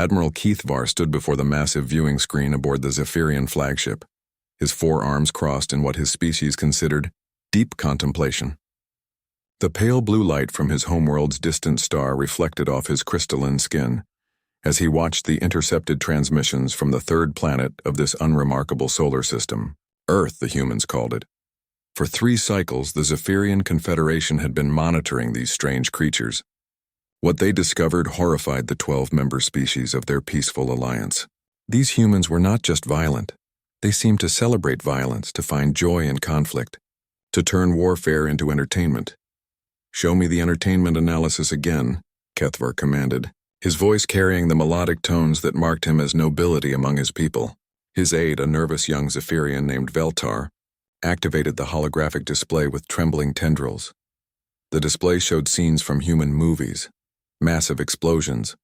Admiral Keithvar stood before the massive viewing screen aboard the Zephyrian flagship, his forearms crossed in what his species considered deep contemplation. The pale blue light from his homeworld's distant star reflected off his crystalline skin as he watched the intercepted transmissions from the third planet of this unremarkable solar system. Earth, the humans called it. For 3 cycles, the Zephyrian Confederation had been monitoring these strange creatures. What they discovered horrified the 12-member species of their peaceful alliance. These humans were not just violent. They seemed to celebrate violence, to find joy in conflict, to turn warfare into entertainment. "Show me the entertainment analysis again," Keithvar commanded, his voice carrying the melodic tones that marked him as nobility among his people. His aide, a nervous young Zephyrian named Veltar, activated the holographic display with trembling tendrils. The display showed scenes from human movies, massive explosions,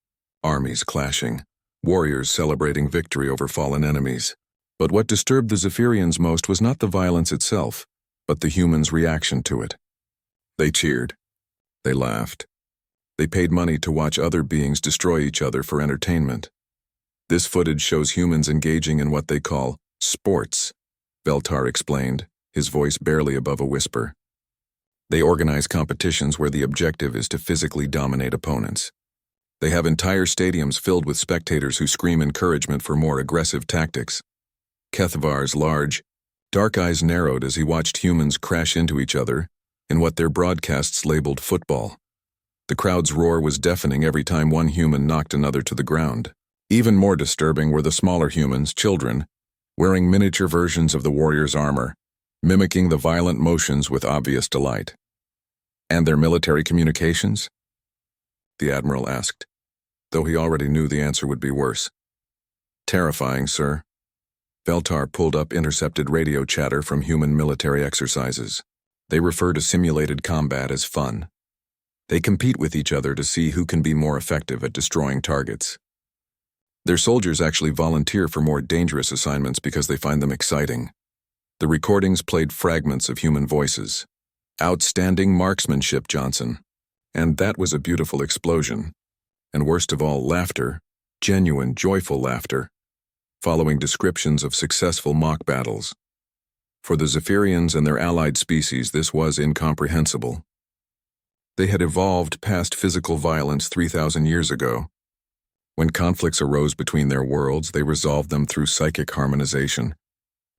armies clashing, warriors celebrating victory over fallen enemies. But what disturbed the Zephyrians most was not the violence itself, but the humans' reaction to it. They cheered. They laughed. They paid money to watch other beings destroy each other for entertainment. This footage shows humans engaging in what they call sports, Veltar explained, his voice barely above a whisper. They organize competitions where the objective is to physically dominate opponents. They have entire stadiums filled with spectators who scream encouragement for more aggressive tactics. Keithvar's large, dark eyes narrowed as he watched humans crash into each other in what their broadcasts labeled football. The crowd's roar was deafening every time one human knocked another to the ground. Even more disturbing were the smaller humans, children, wearing miniature versions of the warrior's armor, mimicking the violent motions with obvious delight. "And their military communications?" the Admiral asked, though he already knew the answer would be worse. "Terrifying, sir." Veltar pulled up intercepted radio chatter from human military exercises. They refer to simulated combat as fun. They compete with each other to see who can be more effective at destroying targets. Their soldiers actually volunteer for more dangerous assignments because they find them exciting. The recordings played fragments of human voices. "Outstanding marksmanship, Johnson." And that was a beautiful explosion. And worst of all, laughter, genuine, joyful laughter, following descriptions of successful mock battles. For the Zephyrians and their allied species, this was incomprehensible. They had evolved past physical violence 3,000 years ago. When conflicts arose between their worlds, they resolved them through psychic harmonization,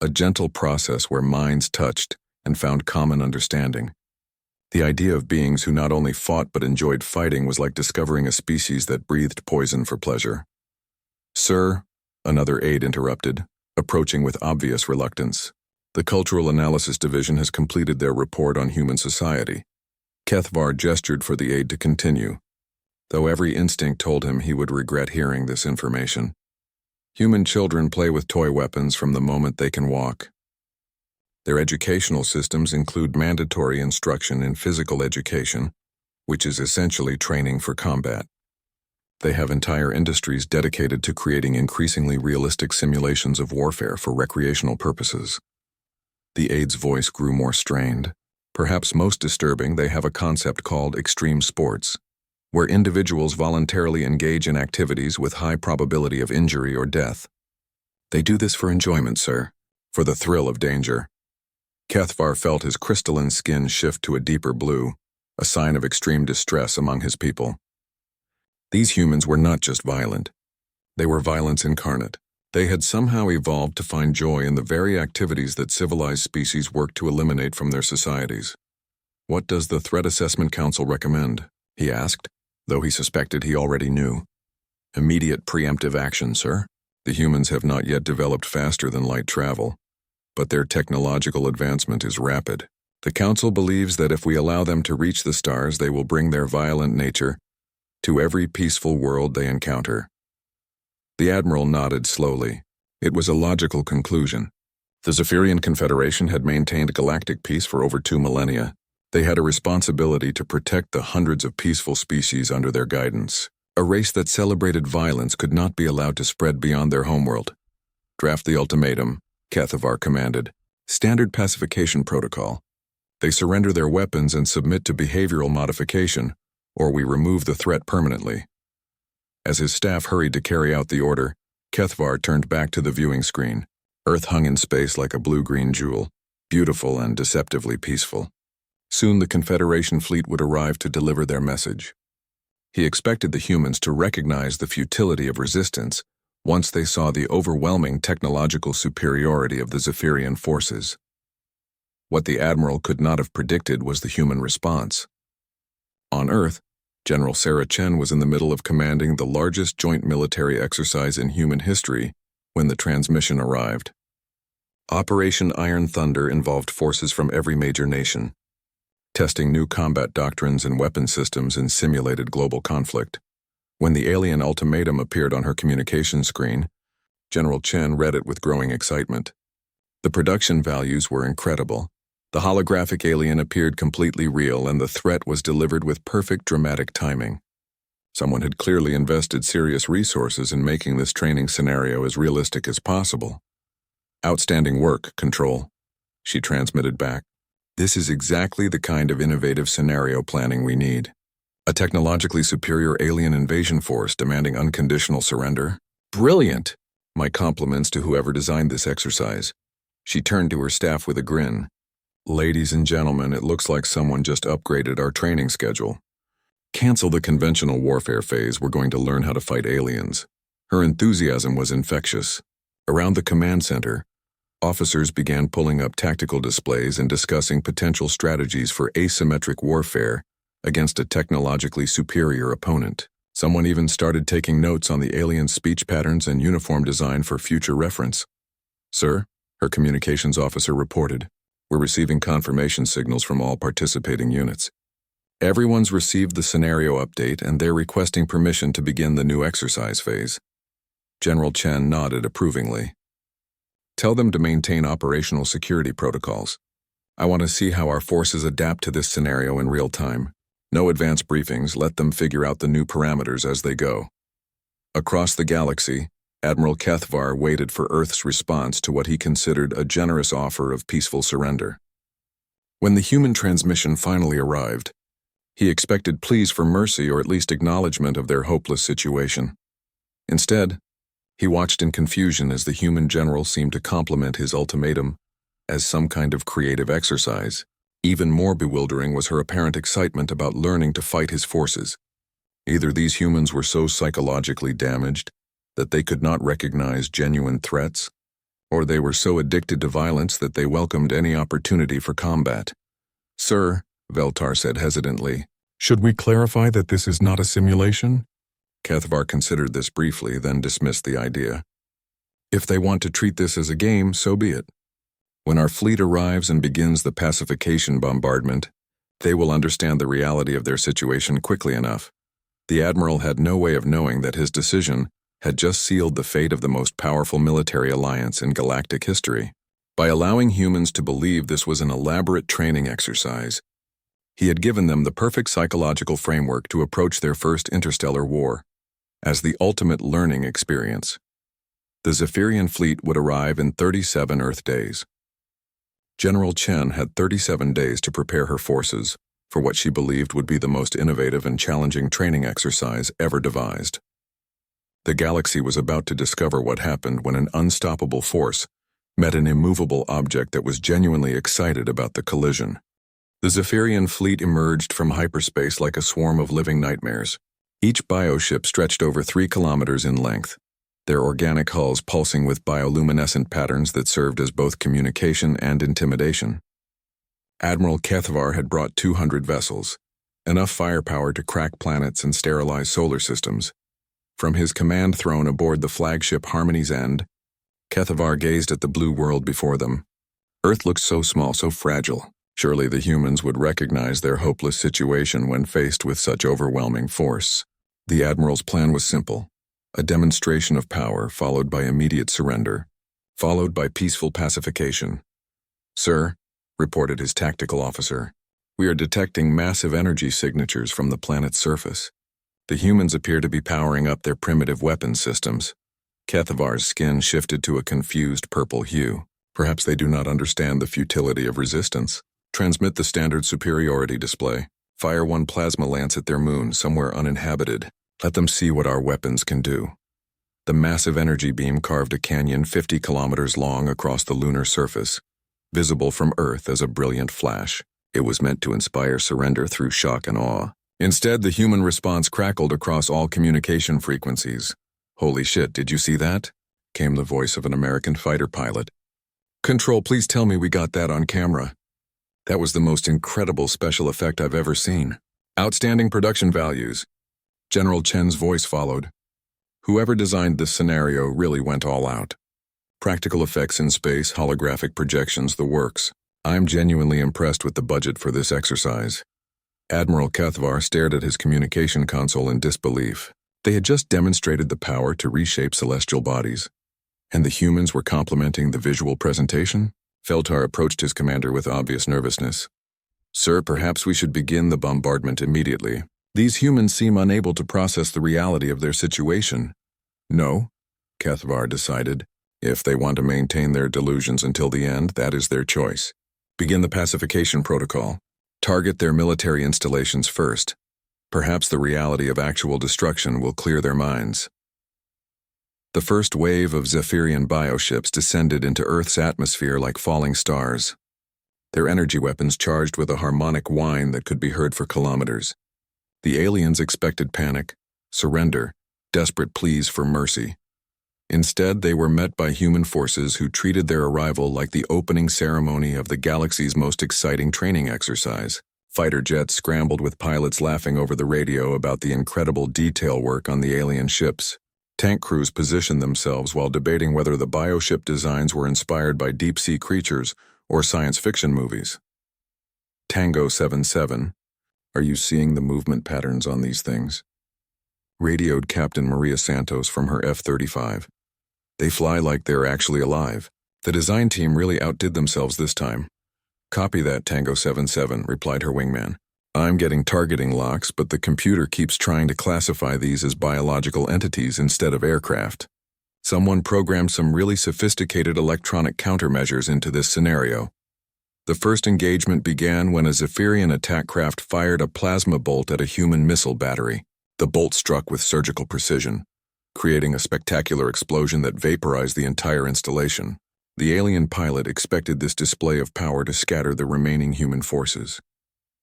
a gentle process where minds touched and found common understanding. The idea of beings who not only fought but enjoyed fighting was like discovering a species that breathed poison for pleasure. "Sir," another aide interrupted, approaching with obvious reluctance, "the Cultural Analysis Division has completed their report on human society." Keithvar gestured for the aide to continue, though every instinct told him he would regret hearing this information. Human children play with toy weapons from the moment they can walk. Their educational systems include mandatory instruction in physical education, which is essentially training for combat. They have entire industries dedicated to creating increasingly realistic simulations of warfare for recreational purposes. The aide's voice grew more strained. Perhaps most disturbing, they have a concept called extreme sports, where individuals voluntarily engage in activities with high probability of injury or death. "They do this for enjoyment, sir, for the thrill of danger." Keithvar felt his crystalline skin shift to a deeper blue, a sign of extreme distress among his people. These humans were not just violent. They were violence incarnate. They had somehow evolved to find joy in the very activities that civilized species work to eliminate from their societies. "What does the Threat Assessment Council recommend?" he asked, though he suspected he already knew. "Immediate preemptive action, sir. The humans have not yet developed faster than light travel, but their technological advancement is rapid. The Council believes that if we allow them to reach the stars, they will bring their violent nature to every peaceful world they encounter." The Admiral nodded slowly. It was a logical conclusion. The Zephyrian Confederation had maintained galactic peace for over 2 millennia. They had a responsibility to protect the hundreds of peaceful species under their guidance. A race that celebrated violence could not be allowed to spread beyond their homeworld. "Draft the ultimatum," Keithvar commanded. "Standard pacification protocol. They surrender their weapons and submit to behavioral modification, or we remove the threat permanently." As his staff hurried to carry out the order, Kethvar turned back to the viewing screen. Earth hung in space like a blue-green jewel, beautiful and deceptively peaceful. Soon the Confederation fleet would arrive to deliver their message. He expected the humans to recognize the futility of resistance once they saw the overwhelming technological superiority of the Zephyrian forces. What the Admiral could not have predicted was the human response. On Earth, General Sarah Chen was in the middle of commanding the largest joint military exercise in human history when the transmission arrived. Operation Iron Thunder involved forces from every major nation, testing new combat doctrines and weapon systems in simulated global conflict. When the alien ultimatum appeared on her communication screen, General Chen read it with growing excitement. The production values were incredible. The holographic alien appeared completely real, and the threat was delivered with perfect dramatic timing. Someone had clearly invested serious resources in making this training scenario as realistic as possible. "Outstanding work, Control," she transmitted back. "This is exactly the kind of innovative scenario planning we need. A technologically superior alien invasion force demanding unconditional surrender? Brilliant! My compliments to whoever designed this exercise." She turned to her staff with a grin. "Ladies and gentlemen, it looks like someone just upgraded our training schedule. Cancel the conventional warfare phase, we're going to learn how to fight aliens." Her enthusiasm was infectious. Around the command center, officers began pulling up tactical displays and discussing potential strategies for asymmetric warfare against a technologically superior opponent. Someone even started taking notes on the alien speech patterns and uniform design for future reference. "Sir," her communications officer reported, "we're receiving confirmation signals from all participating units. Everyone's received the scenario update and they're requesting permission to begin the new exercise phase." General Chen nodded approvingly. "Tell them to maintain operational security protocols. I want to see how our forces adapt to this scenario in real time. No advance briefings, let them figure out the new parameters as they go." Across the galaxy, Admiral Kethvar waited for Earth's response to what he considered a generous offer of peaceful surrender. When the human transmission finally arrived, he expected pleas for mercy or at least acknowledgement of their hopeless situation. Instead, he watched in confusion as the human general seemed to compliment his ultimatum as some kind of creative exercise. Even more bewildering was her apparent excitement about learning to fight his forces. Either these humans were so psychologically damaged that they could not recognize genuine threats, or they were so addicted to violence that they welcomed any opportunity for combat. "Sir," Veltar said hesitantly, "should we clarify that this is not a simulation?" Kethvar considered this briefly, then dismissed the idea. "If they want to treat this as a game, so be it. When our fleet arrives and begins the pacification bombardment, they will understand the reality of their situation quickly enough." The Admiral had no way of knowing that his decision had just sealed the fate of the most powerful military alliance in galactic history. By allowing humans to believe this was an elaborate training exercise, he had given them the perfect psychological framework to approach their first interstellar war as the ultimate learning experience. The Zephyrian fleet would arrive in 37 Earth days. General Chen had 37 days to prepare her forces for what she believed would be the most innovative and challenging training exercise ever devised. The galaxy was about to discover what happened when an unstoppable force met an immovable object that was genuinely excited about the collision. The Zephyrian fleet emerged from hyperspace like a swarm of living nightmares. Each bioship stretched over 3 kilometers in length, their organic hulls pulsing with bioluminescent patterns that served as both communication and intimidation. Admiral Kethvar had brought 200 vessels, enough firepower to crack planets and sterilize solar systems. From his command throne aboard the flagship Harmony's End, Kethvar gazed at the blue world before them. Earth looked so small, so fragile. Surely the humans would recognize their hopeless situation when faced with such overwhelming force. The Admiral's plan was simple: a demonstration of power followed by immediate surrender, followed by peaceful pacification. "Sir," reported his tactical officer, "we are detecting massive energy signatures from the planet's surface. The humans appear to be powering up their primitive weapons systems." Kethvar's skin shifted to a confused purple hue. "Perhaps they do not understand the futility of resistance. Transmit the standard superiority display. Fire one plasma lance at their moon somewhere uninhabited. Let them see what our weapons can do. The massive energy beam carved a canyon 50 kilometers long across the lunar surface, visible from Earth as a brilliant flash. It was meant to inspire surrender through shock and awe. Instead, the human response crackled across all communication frequencies. "Holy shit, did you see that?" came the voice of an American fighter pilot. "Control, please tell me we got that on camera." That was the most incredible special effect I've ever seen. "Outstanding production values." General Chen's voice followed. "Whoever designed this scenario really went all out. Practical effects in space, holographic projections, the works. I'm genuinely impressed with the budget for this exercise." Admiral Cathvar stared at his communication console in disbelief. They had just demonstrated the power to reshape celestial bodies, and the humans were complimenting the visual presentation? Feltar approached his commander with obvious nervousness. "Sir, perhaps we should begin the bombardment immediately. These humans seem unable to process the reality of their situation." "No," Cathvar decided. "If they want to maintain their delusions until the end, that is their choice. Begin the pacification protocol. Target their military installations first. Perhaps the reality of actual destruction will clear their minds." The first wave of Zephyrian bioships descended into Earth's atmosphere like falling stars, their energy weapons charged with a harmonic whine that could be heard for kilometers. The aliens expected panic, surrender, desperate pleas for mercy. Instead, they were met by human forces who treated their arrival like the opening ceremony of the galaxy's most exciting training exercise. Fighter jets scrambled with pilots laughing over the radio about the incredible detail work on the alien ships. Tank crews positioned themselves while debating whether the bioship designs were inspired by deep-sea creatures or science fiction movies. Tango 77, "Are you seeing the movement patterns on these things?" radioed Captain Maria Santos from her F-35. "They fly like they're actually alive. The design team really outdid themselves this time." "Copy that, Tango 77, replied her wingman. "I'm getting targeting locks, but the computer keeps trying to classify these as biological entities instead of aircraft. Someone programmed some really sophisticated electronic countermeasures into this scenario." The first engagement began when a Zephyrian attack craft fired a plasma bolt at a human missile battery. The bolt struck with surgical precision, creating a spectacular explosion that vaporized the entire installation. The alien pilot expected this display of power to scatter the remaining human forces.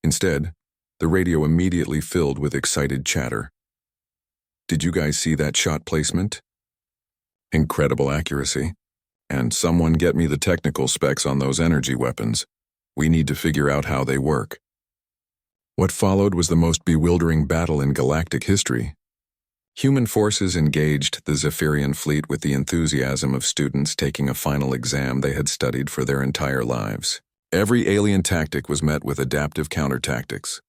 Instead, the radio immediately filled with excited chatter. "Did you guys see that shot placement? Incredible accuracy. And someone get me the technical specs on those energy weapons. We need to figure out how they work." What followed was the most bewildering battle in galactic history. Human forces engaged the Zephyrian fleet with the enthusiasm of students taking a final exam they had studied for their entire lives. Every alien tactic was met with adaptive counter-tactics.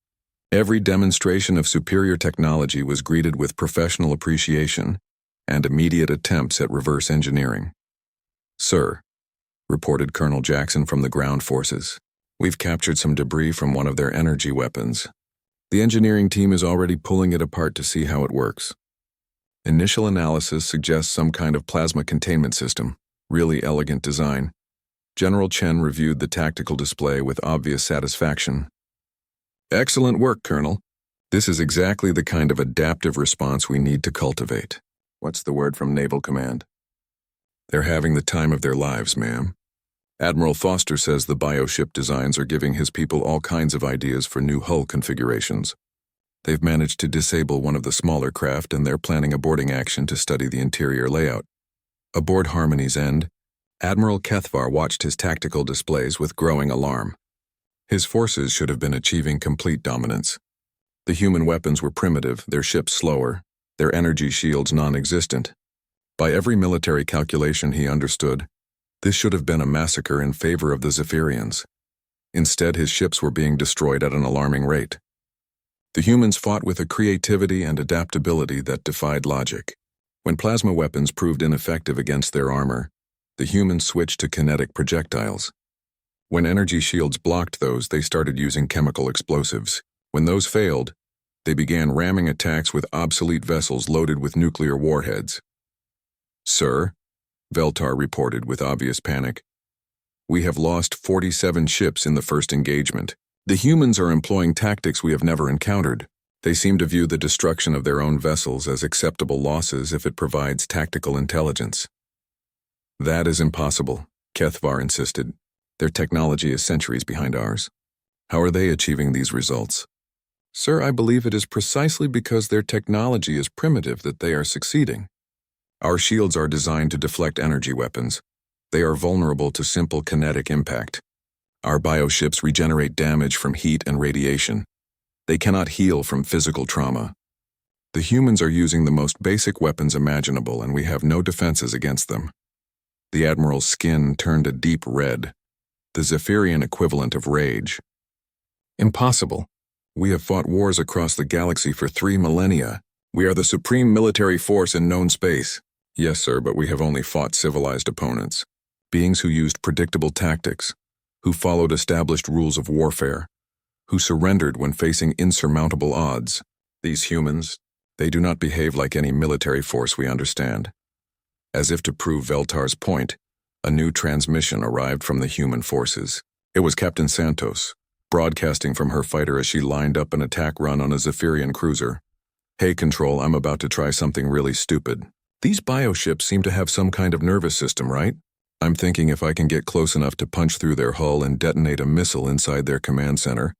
Every demonstration of superior technology was greeted with professional appreciation and immediate attempts at reverse engineering. "Sir," reported Colonel Jackson from the ground forces, "we've captured some debris from one of their energy weapons. The engineering team is already pulling it apart to see how it works. Initial analysis suggests some kind of plasma containment system. Really elegant design." General Chen reviewed the tactical display with obvious satisfaction. "Excellent work, Colonel. This is exactly the kind of adaptive response we need to cultivate." "What's the word from Naval Command?" "They're having the time of their lives, ma'am. Admiral Foster says the bioship designs are giving his people all kinds of ideas for new hull configurations. They've managed to disable one of the smaller craft and they're planning a boarding action to study the interior layout." Aboard Harmony's end, Admiral Cathvar watched his tactical displays with growing alarm. His forces should have been achieving complete dominance. The human weapons were primitive, their ships slower, their energy shields non-existent. By every military calculation he understood, this should have been a massacre in favor of the Zephyrians. Instead, his ships were being destroyed at an alarming rate. The humans fought with a creativity and adaptability that defied logic. When plasma weapons proved ineffective against their armor, the humans switched to kinetic projectiles. When energy shields blocked those, they started using chemical explosives. When those failed, they began ramming attacks with obsolete vessels loaded with nuclear warheads. "Sir," Veltar reported with obvious panic, "we have lost 47 ships in the first engagement. The humans are employing tactics we have never encountered." They seem to view the destruction of their own vessels as acceptable losses if it provides tactical intelligence. That is impossible, Kethvar insisted. Their technology is centuries behind ours. How are they achieving these results? Sir, I believe it is precisely because their technology is primitive that they are succeeding. Our shields are designed to deflect energy weapons. They are vulnerable to simple kinetic impact. Our bioships regenerate damage from heat and radiation. They cannot heal from physical trauma. The humans are using the most basic weapons imaginable, and we have no defenses against them. The Admiral's skin turned a deep red, the Zephyrian equivalent of rage. Impossible. We have fought wars across the galaxy for 3 millennia. We are the supreme military force in known space. Yes, sir, but we have only fought civilized opponents. Beings who used predictable tactics, who followed established rules of warfare, who surrendered when facing insurmountable odds. These humans, they do not behave like any military force we understand. As if to prove Veltar's point, a new transmission arrived from the human forces. It was Captain Santos, broadcasting from her fighter as she lined up an attack run on a Zephyrian cruiser. Hey, Control, I'm about to try something really stupid. These bioships seem to have some kind of nervous system, right? I'm thinking if I can get close enough to punch through their hull and detonate a missile inside their command center,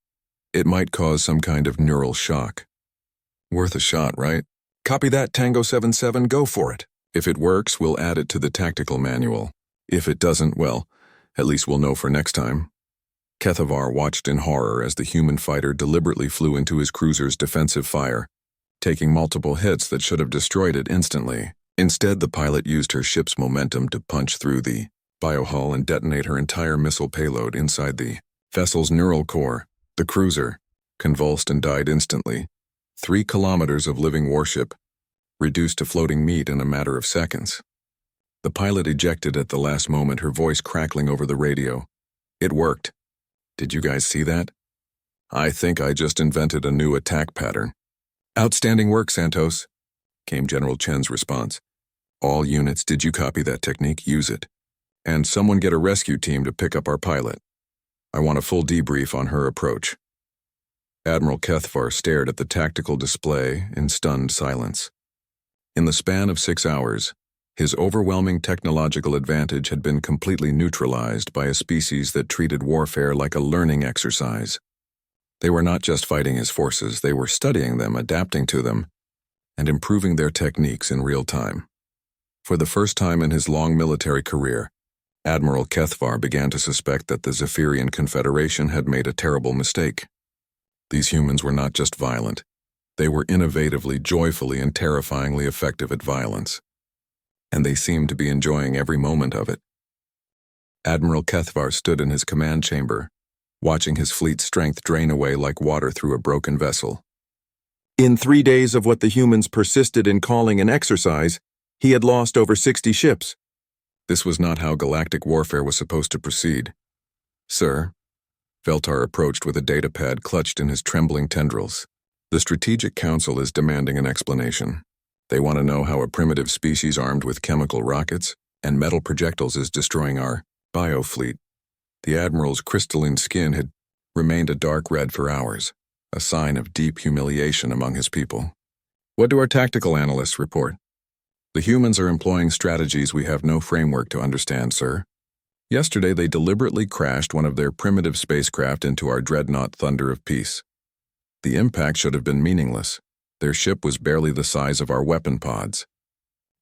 it might cause some kind of neural shock. Worth a shot, right? Copy that, Tango 77, go for it. If it works, we'll add it to the tactical manual. If it doesn't, well, at least we'll know for next time. Kethvar watched in horror as the human fighter deliberately flew into his cruiser's defensive fire, taking multiple hits that should have destroyed it instantly. Instead, the pilot used her ship's momentum to punch through the biohull and detonate her entire missile payload inside the vessel's neural core. The cruiser, convulsed and died instantly. 3 kilometers of living warship, reduced to floating meat in a matter of seconds. The pilot ejected at the last moment, her voice crackling over the radio. It worked. Did you guys see that? I think I just invented a new attack pattern. Outstanding work, Santos, came General Chen's response. All units, did you copy that technique? Use it. And someone get a rescue team to pick up our pilot. I want a full debrief on her approach. Admiral Kethvar stared at the tactical display in stunned silence. In the span of 6 hours, his overwhelming technological advantage had been completely neutralized by a species that treated warfare like a learning exercise. They were not just fighting his forces, they were studying them, adapting to them, and improving their techniques in real time. For the first time in his long military career, Admiral Kethvar began to suspect that the Zephyrian Confederation had made a terrible mistake. These humans were not just violent. They were innovatively, joyfully, and terrifyingly effective at violence. And they seemed to be enjoying every moment of it. Admiral Kethvar stood in his command chamber, watching his fleet's strength drain away like water through a broken vessel. In 3 days of what the humans persisted in calling an exercise, he had lost over 60 ships. This was not how galactic warfare was supposed to proceed. Sir, Veltar approached with a datapad clutched in his trembling tendrils. The Strategic Council is demanding an explanation. They want to know how a primitive species armed with chemical rockets and metal projectiles is destroying our biofleet. The Admiral's crystalline skin had remained a dark red for hours, a sign of deep humiliation among his people. What do our tactical analysts report? The humans are employing strategies we have no framework to understand, sir. Yesterday they deliberately crashed one of their primitive spacecraft into our dreadnought Thunder of Peace. The impact should have been meaningless. Their ship was barely the size of our weapon pods.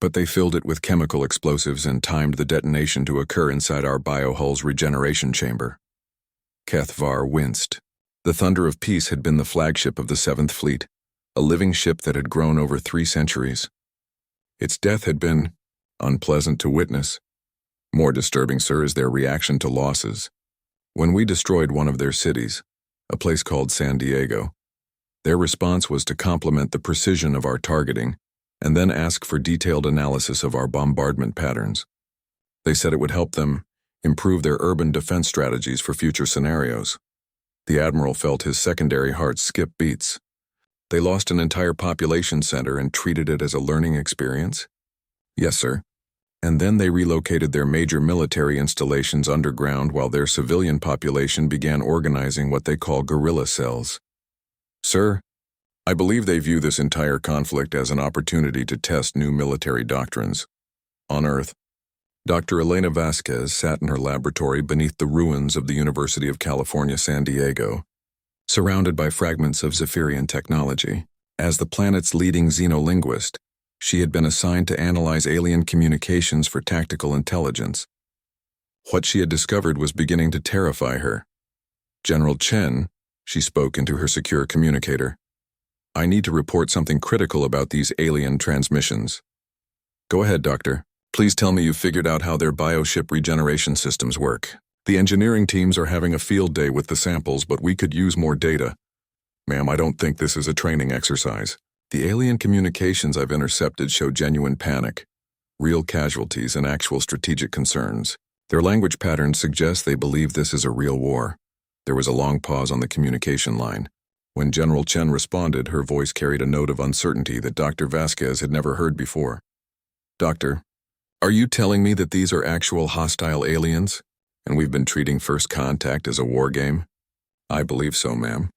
But they filled it with chemical explosives and timed the detonation to occur inside our biohull's regeneration chamber. Kethvar winced. The Thunder of Peace had been the flagship of the 7th Fleet, a living ship that had grown over 3 centuries. Its death had been unpleasant to witness. More disturbing, sir, is their reaction to losses. When we destroyed one of their cities, a place called San Diego, their response was to compliment the precision of our targeting and then ask for detailed analysis of our bombardment patterns. They said it would help them improve their urban defense strategies for future scenarios. The Admiral felt his secondary heart skip beats. They lost an entire population center and treated it as a learning experience? Yes, sir. And then they relocated their major military installations underground while their civilian population began organizing what they call guerrilla cells. Sir, I believe they view this entire conflict as an opportunity to test new military doctrines. On Earth, Dr. Elena Vasquez sat in her laboratory beneath the ruins of the University of California, San Diego, surrounded by fragments of Zephyrian technology. As the planet's leading xenolinguist, she had been assigned to analyze alien communications for tactical intelligence. What she had discovered was beginning to terrify her. General Chen, she spoke into her secure communicator. I need to report something critical about these alien transmissions. Go ahead, Doctor. Please tell me you've figured out how their bioship regeneration systems work. The engineering teams are having a field day with the samples, but we could use more data. Ma'am, I don't think this is a training exercise. The alien communications I've intercepted show genuine panic, real casualties, and actual strategic concerns. Their language patterns suggest they believe this is a real war. There was a long pause on the communication line. When General Chen responded, her voice carried a note of uncertainty that Dr. Vasquez had never heard before. Doctor, are you telling me that these are actual hostile aliens, and we've been treating First Contact as a war game? I believe so, ma'am.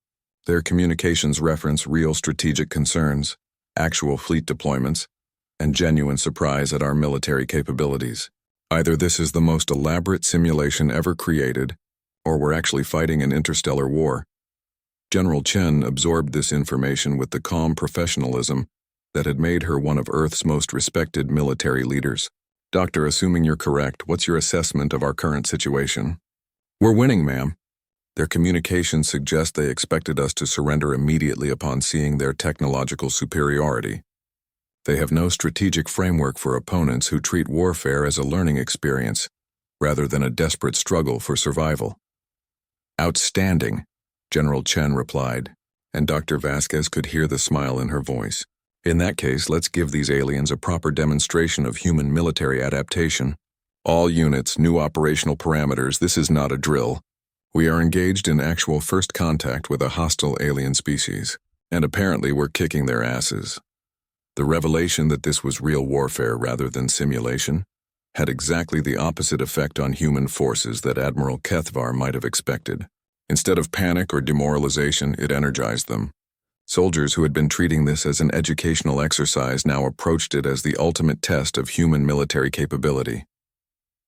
Their communications reference real strategic concerns, actual fleet deployments, and genuine surprise at our military capabilities. Either this is the most elaborate simulation ever created, or we're actually fighting an interstellar war. General Chen absorbed this information with the calm professionalism that had made her one of Earth's most respected military leaders. Doctor, assuming you're correct, what's your assessment of our current situation? We're winning, ma'am. Their communications suggest they expected us to surrender immediately upon seeing their technological superiority. They have no strategic framework for opponents who treat warfare as a learning experience, rather than a desperate struggle for survival. Outstanding, General Chen replied, and Dr. Vasquez could hear the smile in her voice. In that case, let's give these aliens a proper demonstration of human military adaptation. All units, new operational parameters, this is not a drill. We are engaged in actual first contact with a hostile alien species, and apparently we're kicking their asses. The revelation that this was real warfare rather than simulation had exactly the opposite effect on human forces that Admiral Kethvar might have expected. Instead of panic or demoralization, it energized them. Soldiers who had been treating this as an educational exercise now approached it as the ultimate test of human military capability.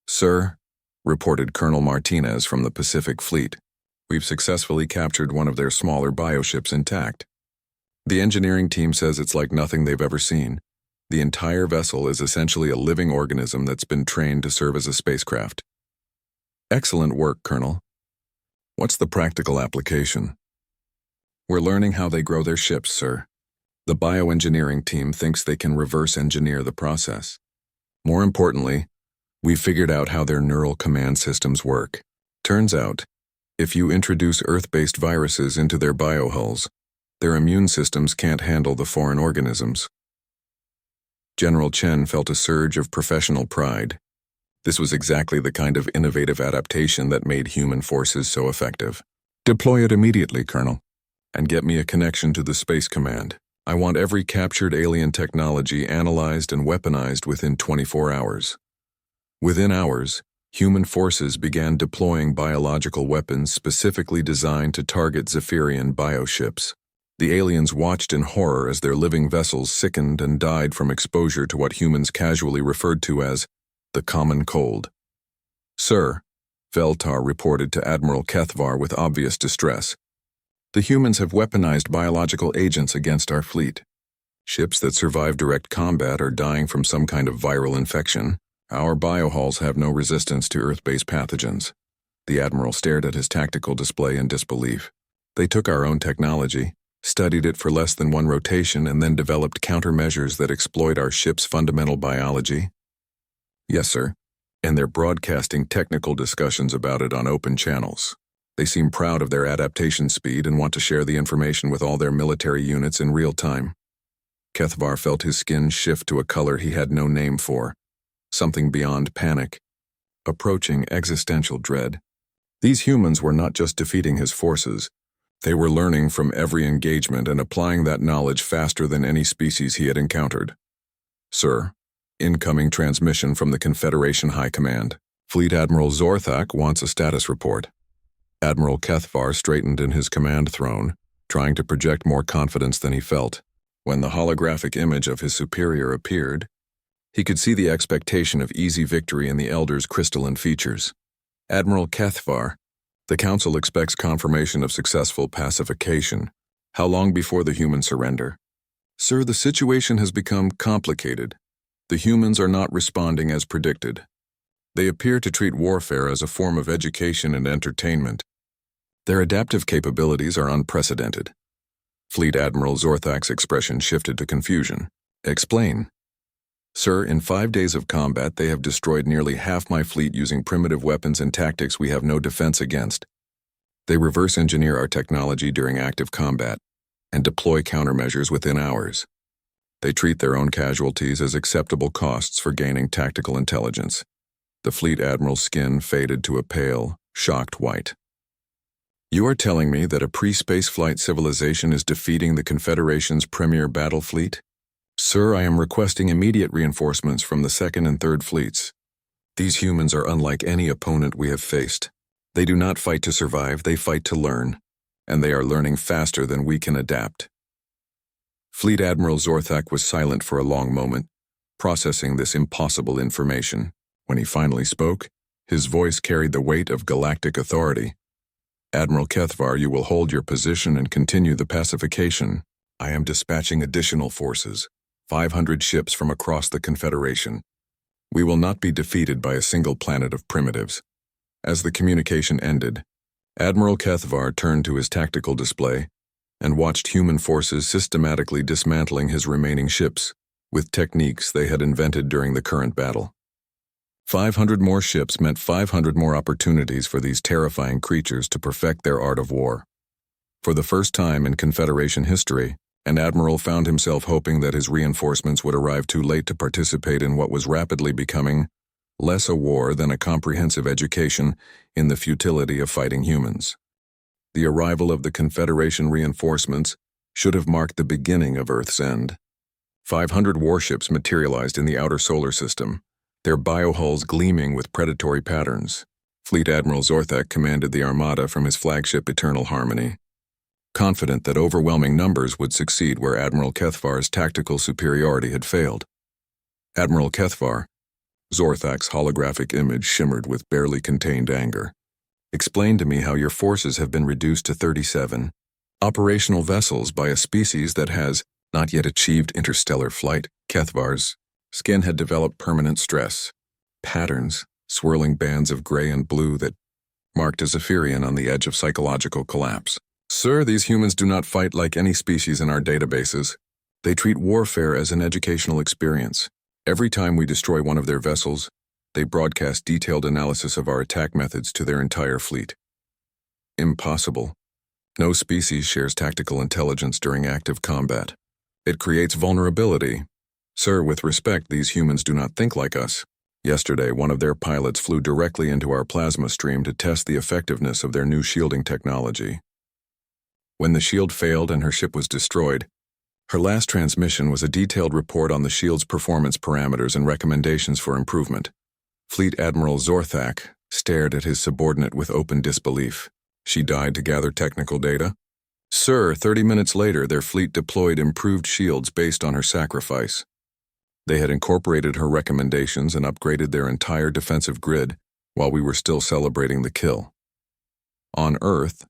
Sir, reported Colonel Martinez from the Pacific Fleet, we've successfully captured one of their smaller bioships intact. The engineering team says it's like nothing they've ever seen. The entire vessel is essentially a living organism that's been trained to serve as a spacecraft. Excellent work, Colonel. What's the practical application? We're learning how they grow their ships, sir. The bioengineering team thinks they can reverse engineer the process. More importantly, we've figured out how their neural command systems work. Turns out, if you introduce Earth-based viruses into their biohulls, their immune systems can't handle the foreign organisms. General Chen felt a surge of professional pride. This was exactly the kind of innovative adaptation that made human forces so effective. Deploy it immediately, Colonel, and get me a connection to the Space Command. I want every captured alien technology analyzed and weaponized within 24 hours. Within hours, human forces began deploying biological weapons specifically designed to target Zephyrian bioships. The aliens watched in horror as their living vessels sickened and died from exposure to what humans casually referred to as the common cold. Sir, Veltar reported to Admiral Kethvar with obvious distress. The humans have weaponized biological agents against our fleet. Ships that survive direct combat are dying from some kind of viral infection. Our biohulls have no resistance to Earth-based pathogens. The Admiral stared at his tactical display in disbelief. They took our own technology, studied it for less than one rotation, and then developed countermeasures that exploit our ship's fundamental biology? Yes, sir. And they're broadcasting technical discussions about it on open channels. They seem proud of their adaptation speed and want to share the information with all their military units in real time. Kethvar felt his skin shift to a color he had no name for, something beyond panic, approaching existential dread. These humans were not just defeating his forces, they were learning from every engagement and applying that knowledge faster than any species he had encountered. Sir, incoming transmission from the Confederation High Command. Fleet Admiral Zorthak wants a status report. Admiral Kethvar straightened in his command throne, trying to project more confidence than he felt. When the holographic image of his superior appeared, he could see the expectation of easy victory in the Elder's crystalline features. Admiral Kethvar, the Council expects confirmation of successful pacification. How long before the humans surrender? Sir, the situation has become complicated. The humans are not responding as predicted. They appear to treat warfare as a form of education and entertainment. Their adaptive capabilities are unprecedented. Fleet Admiral Zorthak's expression shifted to confusion. Explain. Sir, in 5 days of combat, they have destroyed nearly half my fleet using primitive weapons and tactics we have no defense against. They reverse engineer our technology during active combat and deploy countermeasures within hours. They treat their own casualties as acceptable costs for gaining tactical intelligence. The fleet admiral's skin faded to a pale, shocked white. You are telling me that a pre-spaceflight civilization is defeating the Confederation's premier battle fleet? Sir, I am requesting immediate reinforcements from the 2nd and 3rd fleets. These humans are unlike any opponent we have faced. They do not fight to survive, they fight to learn, and they are learning faster than we can adapt. Fleet Admiral Zorthak was silent for a long moment, processing this impossible information. When he finally spoke, his voice carried the weight of galactic authority. Admiral Kethvar, you will hold your position and continue the pacification. I am dispatching additional forces, 500 ships from across the Confederation. We will not be defeated by a single planet of primitives. As the communication ended, Admiral Kethvar turned to his tactical display and watched human forces systematically dismantling his remaining ships with techniques they had invented during the current battle. 500 more ships meant 500 more opportunities for these terrifying creatures to perfect their art of war. For the first time in Confederation history, an admiral found himself hoping that his reinforcements would arrive too late to participate in what was rapidly becoming less a war than a comprehensive education in the futility of fighting humans. The arrival of the Confederation reinforcements should have marked the beginning of Earth's end. 500 warships materialized in the outer solar system, their biohulls gleaming with predatory patterns. Fleet Admiral Zorthak commanded the armada from his flagship Eternal Harmony, confident that overwhelming numbers would succeed where Admiral Kethvar's tactical superiority had failed. Admiral Kethvar, Zorthak's holographic image shimmered with barely contained anger. Explain to me how your forces have been reduced to 37 operational vessels by a species that has not yet achieved interstellar flight. Kethvar's skin had developed permanent stress, patterns, swirling bands of gray and blue that marked a Zephyrian on the edge of psychological collapse. Sir, these humans do not fight like any species in our databases. They treat warfare as an educational experience. Every time we destroy one of their vessels, they broadcast detailed analysis of our attack methods to their entire fleet. Impossible. No species shares tactical intelligence during active combat. It creates vulnerability. Sir, with respect, these humans do not think like us. Yesterday, one of their pilots flew directly into our plasma stream to test the effectiveness of their new shielding technology. When the shield failed and her ship was destroyed, her last transmission was a detailed report on the shield's performance parameters and recommendations for improvement. Fleet Admiral Zorthak stared at his subordinate with open disbelief. She died to gather technical data? Sir, 30 minutes later, their fleet deployed improved shields based on her sacrifice. They had incorporated her recommendations and upgraded their entire defensive grid while we were still celebrating the kill. On Earth,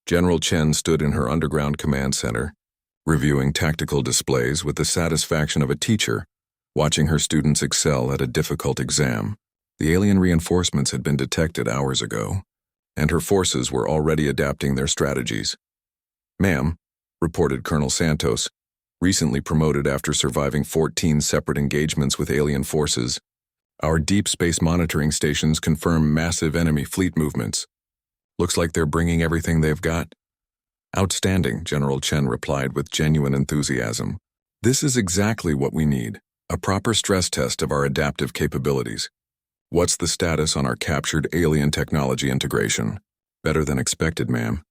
General Chen stood in her underground command center, reviewing tactical displays with the satisfaction of a teacher, watching her students excel at a difficult exam. The alien reinforcements had been detected hours ago, and her forces were already adapting their strategies. Ma'am, reported Colonel Santos, recently promoted after surviving 14 separate engagements with alien forces, our deep space monitoring stations confirm massive enemy fleet movements. Looks like they're bringing everything they've got. Outstanding, General Chen replied with genuine enthusiasm. This is exactly what we need, a proper stress test of our adaptive capabilities. What's the status on our captured alien technology integration? Better than expected, ma'am.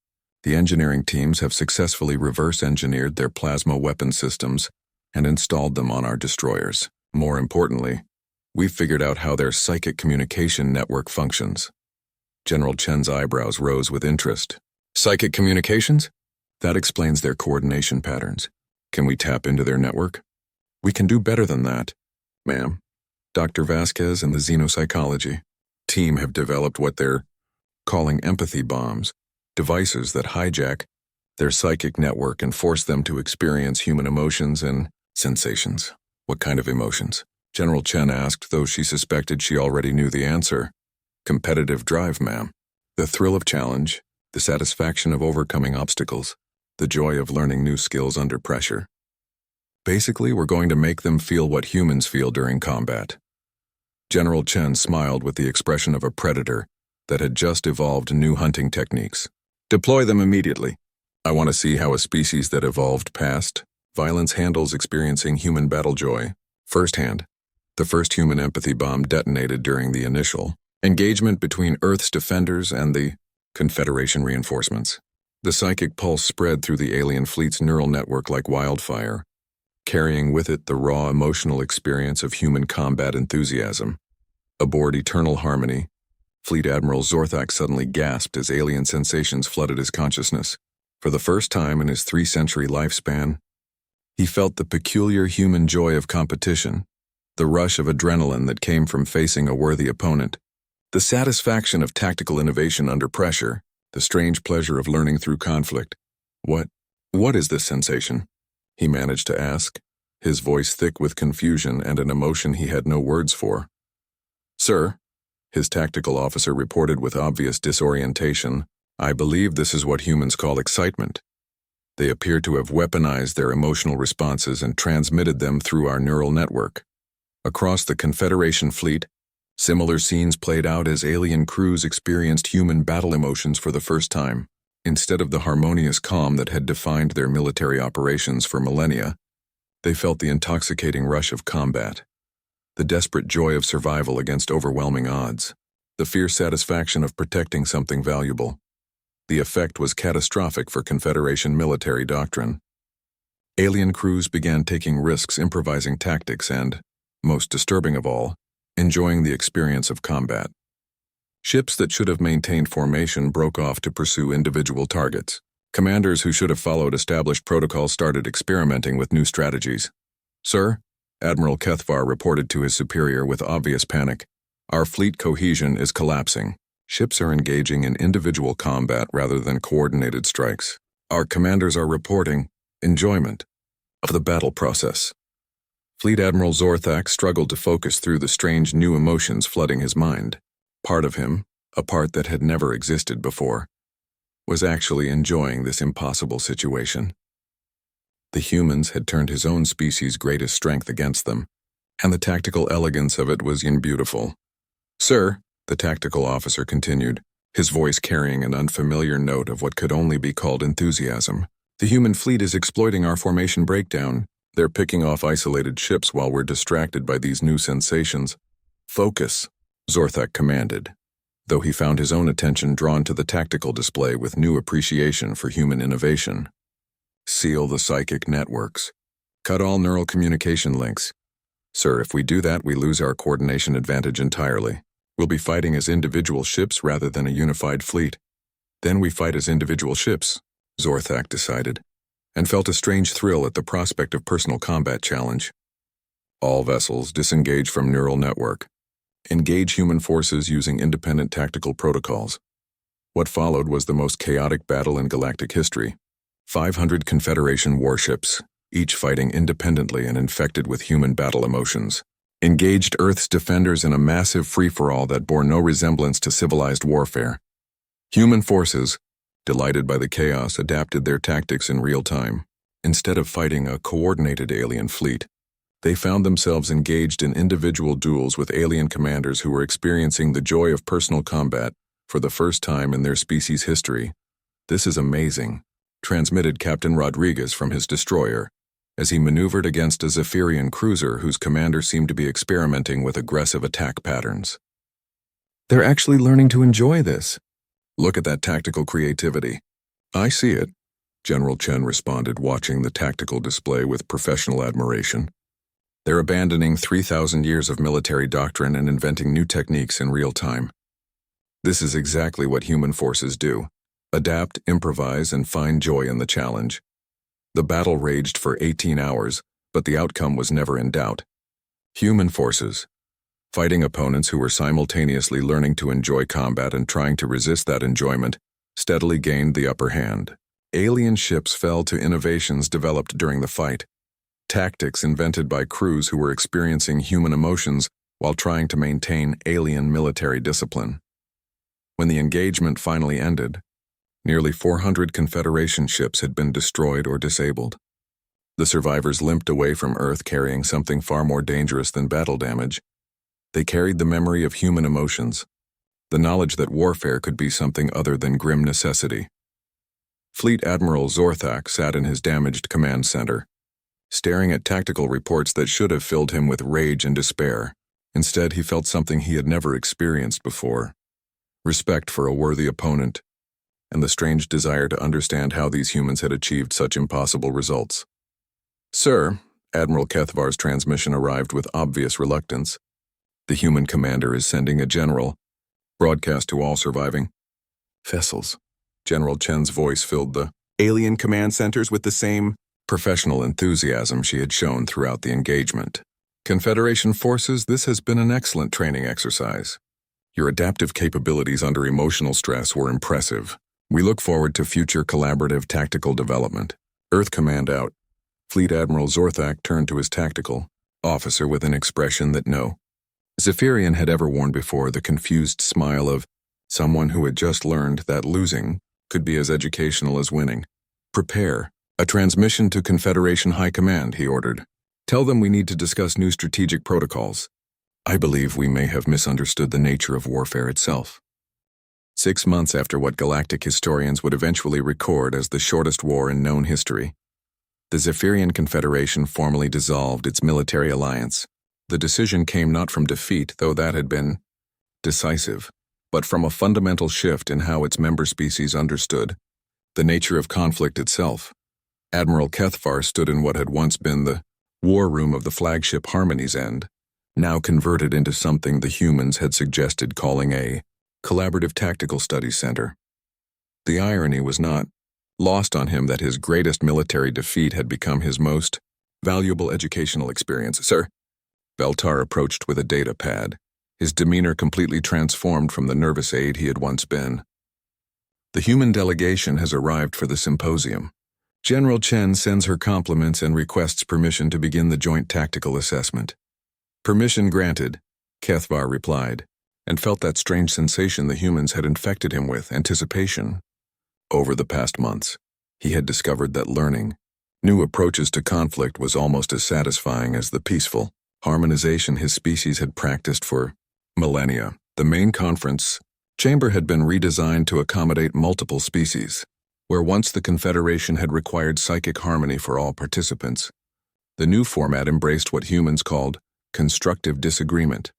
The engineering teams have successfully reverse-engineered their plasma weapon systems and installed them on our destroyers. More importantly, we've figured out how their psychic communication network functions. General Chen's eyebrows rose with interest. Psychic communications? That explains their coordination patterns. Can we tap into their network? We can do better than that, ma'am. Dr. Vasquez and the xenopsychology team have developed what they're calling empathy bombs, devices that hijack their psychic network and force them to experience human emotions and sensations. What kind of emotions? General Chen asked, though she suspected she already knew the answer. Competitive drive, ma'am. The thrill of challenge, the satisfaction of overcoming obstacles, the joy of learning new skills under pressure. Basically, we're going to make them feel what humans feel during combat. General Chen smiled with the expression of a predator that had just evolved new hunting techniques. Deploy them immediately. I want to see how a species that evolved past violence handles experiencing human battle joy firsthand. The first human empathy bomb detonated during the initial engagement between Earth's defenders and the Confederation reinforcements. The psychic pulse spread through the alien fleet's neural network like wildfire, carrying with it the raw emotional experience of human combat enthusiasm. Aboard Eternal Harmony, Fleet Admiral Zorthak suddenly gasped as alien sensations flooded his consciousness. For the first time in his 3-century lifespan, he felt the peculiar human joy of competition, the rush of adrenaline that came from facing a worthy opponent, the satisfaction of tactical innovation under pressure, the strange pleasure of learning through conflict. What is this sensation? He managed to ask, his voice thick with confusion and an emotion he had no words for. Sir, his tactical officer reported with obvious disorientation, I believe this is what humans call excitement. They appear to have weaponized their emotional responses and transmitted them through our neural network. Across the Confederation fleet, similar scenes played out as alien crews experienced human battle emotions for the first time. Instead of the harmonious calm that had defined their military operations for millennia, they felt the intoxicating rush of combat, the desperate joy of survival against overwhelming odds, the fierce satisfaction of protecting something valuable. The effect was catastrophic for Confederation military doctrine. Alien crews began taking risks, improvising tactics, and, most disturbing of all, enjoying the experience of combat. Ships that should have maintained formation broke off to pursue individual targets. Commanders who should have followed established protocols started experimenting with new strategies. Sir, Admiral Kethvar reported to his superior with obvious panic, our fleet cohesion is collapsing. Ships are engaging in individual combat rather than coordinated strikes. Our commanders are reporting enjoyment of the battle process. Fleet Admiral Zorthak struggled to focus through the strange new emotions flooding his mind. Part of him, a part that had never existed before, was actually enjoying this impossible situation. The humans had turned his own species' greatest strength against them, and the tactical elegance of it was beautiful. Sir, the tactical officer continued, his voice carrying an unfamiliar note of what could only be called enthusiasm. The human fleet is exploiting our formation breakdown. They're picking off isolated ships while we're distracted by these new sensations. Focus, Zorthak commanded, though he found his own attention drawn to the tactical display with new appreciation for human innovation. Seal the psychic networks. Cut all neural communication links. Sir, if we do that, we lose our coordination advantage entirely. We'll be fighting as individual ships rather than a unified fleet. Then we fight as individual ships, Zorthak decided, and felt a strange thrill at the prospect of personal combat challenge. All vessels disengage from neural network. Engage human forces using independent tactical protocols. What followed was the most chaotic battle in galactic history. 500 Confederation warships, each fighting independently and infected with human battle emotions, engaged Earth's defenders in a massive free-for-all that bore no resemblance to civilized warfare. Human forces, delighted by the chaos, adapted their tactics in real time. Instead of fighting a coordinated alien fleet, they found themselves engaged in individual duels with alien commanders who were experiencing the joy of personal combat for the first time in their species' history. This is amazing, transmitted Captain Rodriguez from his destroyer, as he maneuvered against a Zephyrian cruiser whose commander seemed to be experimenting with aggressive attack patterns. They're actually learning to enjoy this. Look at that tactical creativity. I see it, General Chen responded, watching the tactical display with professional admiration. They're abandoning 3,000 years of military doctrine and inventing new techniques in real time. This is exactly what human forces do. Adapt, improvise, and find joy in the challenge. The battle raged for 18 hours, but the outcome was never in doubt. Human forces, fighting opponents who were simultaneously learning to enjoy combat and trying to resist that enjoyment, steadily gained the upper hand. Alien ships fell to innovations developed during the fight, tactics invented by crews who were experiencing human emotions while trying to maintain alien military discipline. When the engagement finally ended, nearly 400 Confederation ships had been destroyed or disabled. The survivors limped away from Earth carrying something far more dangerous than battle damage. They carried the memory of human emotions, the knowledge that warfare could be something other than grim necessity. Fleet Admiral Zorthak sat in his damaged command center, staring at tactical reports that should have filled him with rage and despair. Instead, he felt something he had never experienced before: respect for a worthy opponent, and the strange desire to understand how these humans had achieved such impossible results. "Sir," Admiral Kethvar's transmission arrived with obvious reluctance. "The human commander is sending a general broadcast to all surviving vessels." General Chen's voice filled the alien command centers with the same professional enthusiasm she had shown throughout the engagement. "Confederation forces, this has been an excellent training exercise. Your adaptive capabilities under emotional stress were impressive. We look forward to future collaborative tactical development." Earth Command out. Fleet Admiral Zorthak turned to his tactical officer with an expression that no Zephyrian had ever worn before, the confused smile of someone who had just learned that losing could be as educational as winning. "Prepare. A transmission to Confederation High Command," he ordered. "Tell them we need to discuss new strategic protocols. I believe we may have misunderstood the nature of warfare itself." 6 months after what galactic historians would eventually record as the shortest war in known history, the Zephyrian Confederation formally dissolved its military alliance. The decision came not from defeat, though that had been decisive, but from a fundamental shift in how its member species understood the nature of conflict itself. Admiral Kethvar stood in what had once been the war room of the flagship Harmony's End, now converted into something the humans had suggested calling a collaborative tactical studies center. The irony was not lost on him that his greatest military defeat had become his most valuable educational experience. "Sir," Beltar approached with a data pad, his demeanor completely transformed from the nervous aide he had once been. "The human delegation has arrived for the symposium. General Chen sends her compliments and requests permission to begin the joint tactical assessment." "Permission granted," Kethvar replied, and felt that strange sensation the humans had infected him with, anticipation. Over the past months, he had discovered that learning new approaches to conflict was almost as satisfying as the peaceful harmonization his species had practiced for millennia. The main conference chamber had been redesigned to accommodate multiple species. Where once the Confederation had required psychic harmony for all participants, the new format embraced what humans called constructive disagreement.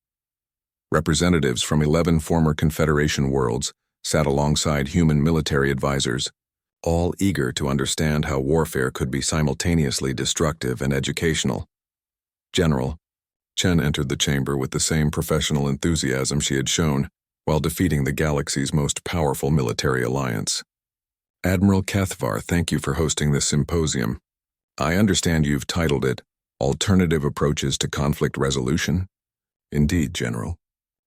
Representatives from 11 former Confederation worlds sat alongside human military advisors, all eager to understand how warfare could be simultaneously destructive and educational. General Chen entered the chamber with the same professional enthusiasm she had shown while defeating the galaxy's most powerful military alliance. "Admiral Kethvar, thank you for hosting this symposium. I understand you've titled it Alternative Approaches to Conflict Resolution?" "Indeed, General.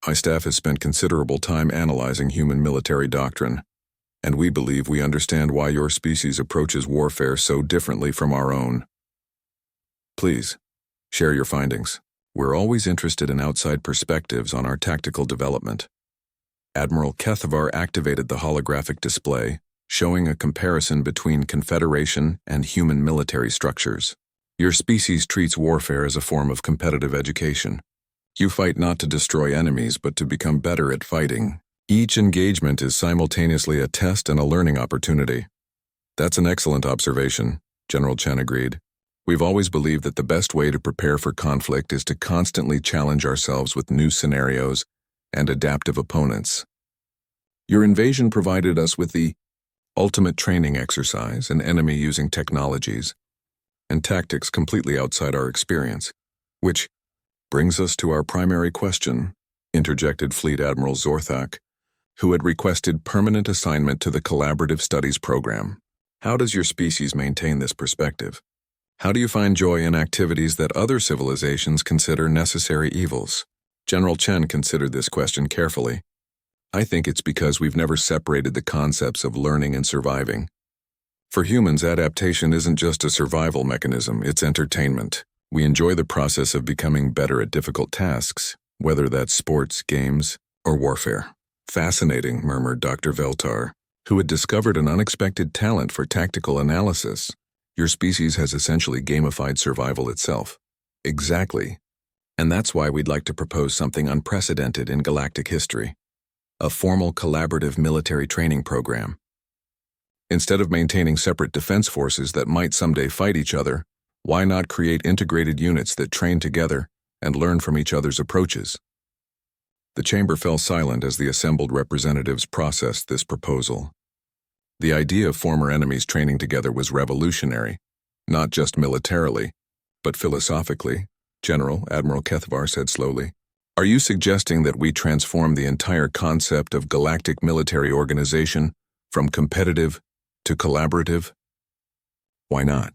My staff has spent considerable time analyzing human military doctrine, and we believe we understand why your species approaches warfare so differently from our own. Please, share your findings. We're always interested in outside perspectives on our tactical development." Admiral Kethvar activated the holographic display, showing a comparison between Confederation and human military structures. "Your species treats warfare as a form of competitive education. You fight not to destroy enemies, but to become better at fighting. Each engagement is simultaneously a test and a learning opportunity." "That's an excellent observation," General Chen agreed. "We've always believed that the best way to prepare for conflict is to constantly challenge ourselves with new scenarios and adaptive opponents. Your invasion provided us with the ultimate training exercise, an enemy using technologies and tactics completely outside our experience. Which brings us to our primary question," interjected Fleet Admiral Zorthak, who had requested permanent assignment to the Collaborative Studies program. How does your species maintain this perspective? How do you find joy in activities that other civilizations consider necessary evils? General Chen considered this question carefully. I think it's because we've never separated the concepts of learning and surviving. For humans, adaptation isn't just a survival mechanism, it's entertainment. We enjoy the process of becoming better at difficult tasks, whether that's sports, games, or warfare. Fascinating, murmured Dr. Veltar, who had discovered an unexpected talent for tactical analysis. Your species has essentially gamified survival itself. Exactly. And that's why we'd like to propose something unprecedented in galactic history. A formal collaborative military training program. Instead of maintaining separate defense forces that might someday fight each other, why not create integrated units that train together and learn from each other's approaches? The chamber fell silent as the assembled representatives processed this proposal. The idea of former enemies training together was revolutionary, not just militarily, but philosophically, Admiral Kethvar said slowly. Are you suggesting that we transform the entire concept of galactic military organization from competitive to collaborative? Why not?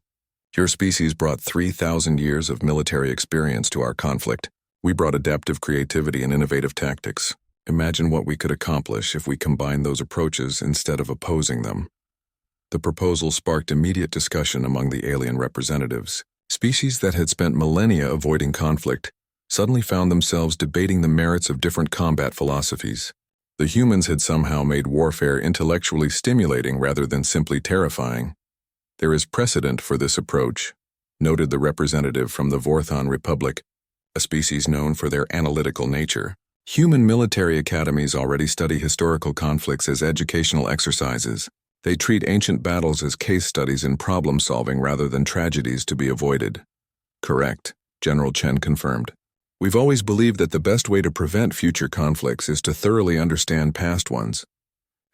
Your species brought 3,000 years of military experience to our conflict. We brought adaptive creativity and innovative tactics. Imagine what we could accomplish if we combined those approaches instead of opposing them. The proposal sparked immediate discussion among the alien representatives. Species that had spent millennia avoiding conflict suddenly found themselves debating the merits of different combat philosophies. The humans had somehow made warfare intellectually stimulating rather than simply terrifying. There is precedent for this approach, noted the representative from the Vorthon Republic, a species known for their analytical nature. Human military academies already study historical conflicts as educational exercises. They treat ancient battles as case studies in problem-solving rather than tragedies to be avoided. Correct, General Chen confirmed. We've always believed that the best way to prevent future conflicts is to thoroughly understand past ones.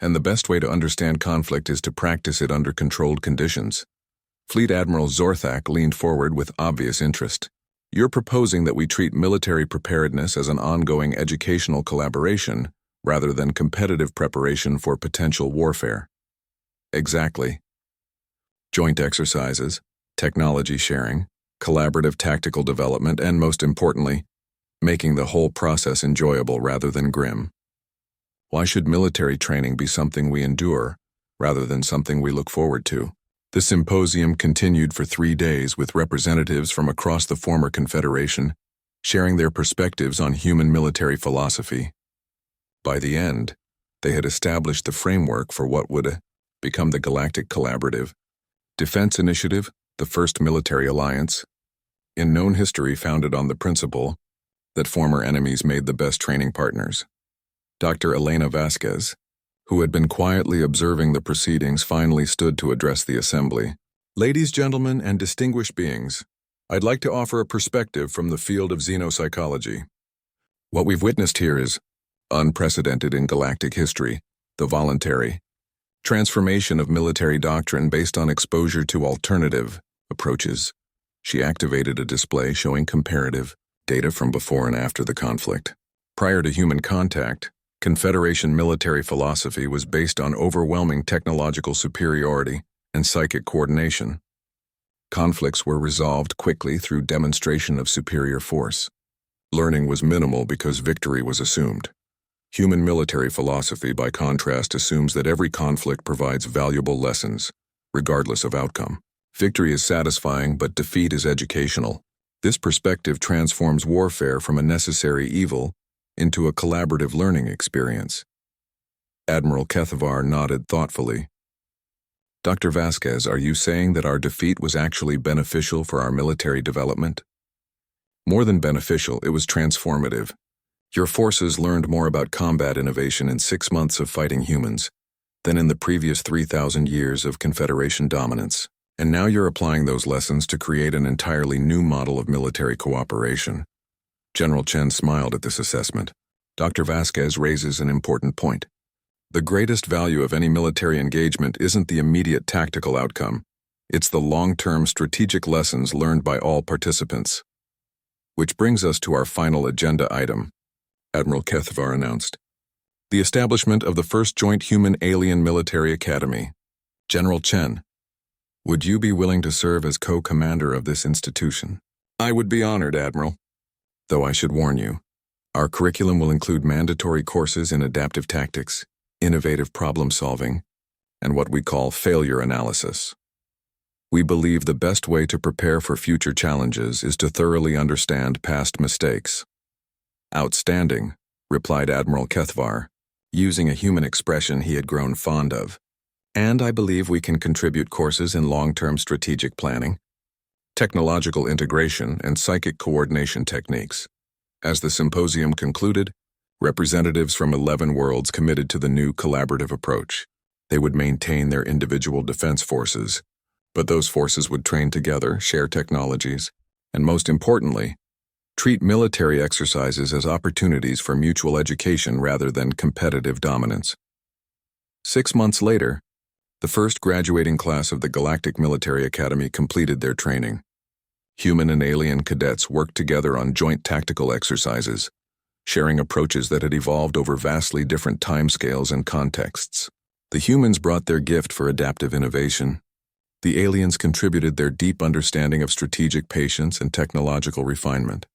And the best way to understand conflict is to practice it under controlled conditions. Fleet Admiral Zorthak leaned forward with obvious interest. You're proposing that we treat military preparedness as an ongoing educational collaboration rather than competitive preparation for potential warfare. Exactly. Joint exercises, technology sharing, collaborative tactical development, and most importantly, making the whole process enjoyable rather than grim. Why should military training be something we endure rather than something we look forward to? The symposium continued for 3 days with representatives from across the former Confederation sharing their perspectives on human military philosophy. By the end, they had established the framework for what would become the Galactic Collaborative Defense Initiative, the first military alliance, in known history founded on the principle that former enemies made the best training partners. Dr. Elena Vasquez, who had been quietly observing the proceedings, finally stood to address the assembly. Ladies, gentlemen, and distinguished beings, I'd like to offer a perspective from the field of xenopsychology. What we've witnessed here is unprecedented in galactic history, the voluntary transformation of military doctrine based on exposure to alternative approaches. She activated a display showing comparative data from before and after the conflict. Prior to human contact, Confederation military philosophy was based on overwhelming technological superiority and psychic coordination. Conflicts were resolved quickly through demonstration of superior force. Learning was minimal because victory was assumed. Human military philosophy, by contrast, assumes that every conflict provides valuable lessons, regardless of outcome. Victory is satisfying, but defeat is educational. This perspective transforms warfare from a necessary evil into a collaborative learning experience. Admiral Kethvar nodded thoughtfully. Dr. Vasquez, are you saying that our defeat was actually beneficial for our military development? More than beneficial, it was transformative. Your forces learned more about combat innovation in 6 months of fighting humans than in the previous 3,000 years of Confederation dominance. And now you're applying those lessons to create an entirely new model of military cooperation. General Chen smiled at this assessment. Dr. Vasquez raises an important point. The greatest value of any military engagement isn't the immediate tactical outcome. It's the long-term strategic lessons learned by all participants. Which brings us to our final agenda item, Admiral Kethvar announced. The establishment of the first joint human-alien military academy. General Chen, would you be willing to serve as co-commander of this institution? I would be honored, Admiral. Though I should warn you, our curriculum will include mandatory courses in adaptive tactics, innovative problem-solving, and what we call failure analysis. We believe the best way to prepare for future challenges is to thoroughly understand past mistakes. Outstanding, replied Admiral Kethvar, using a human expression he had grown fond of. And I believe we can contribute courses in long-term strategic planning, technological integration, and psychic coordination techniques. As the symposium concluded, representatives from 11 worlds committed to the new collaborative approach. They would maintain their individual defense forces, but those forces would train together, share technologies, and most importantly, treat military exercises as opportunities for mutual education rather than competitive dominance. 6 months later, the first graduating class of the Galactic Military Academy completed their training. Human and alien cadets worked together on joint tactical exercises, sharing approaches that had evolved over vastly different timescales and contexts. The humans brought their gift for adaptive innovation. The aliens contributed their deep understanding of strategic patience and technological refinement.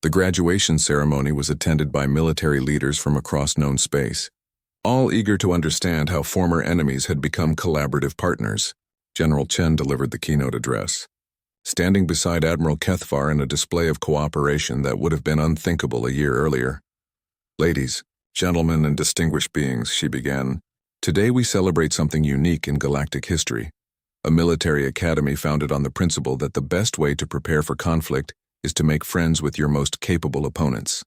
The graduation ceremony was attended by military leaders from across known space, all eager to understand how former enemies had become collaborative partners. General Chen delivered the keynote address, standing beside Admiral Kethvar in a display of cooperation that would have been unthinkable a year earlier. Ladies, gentlemen, and distinguished beings, she began, today we celebrate something unique in galactic history. A military academy founded on the principle that the best way to prepare for conflict is to make friends with your most capable opponents.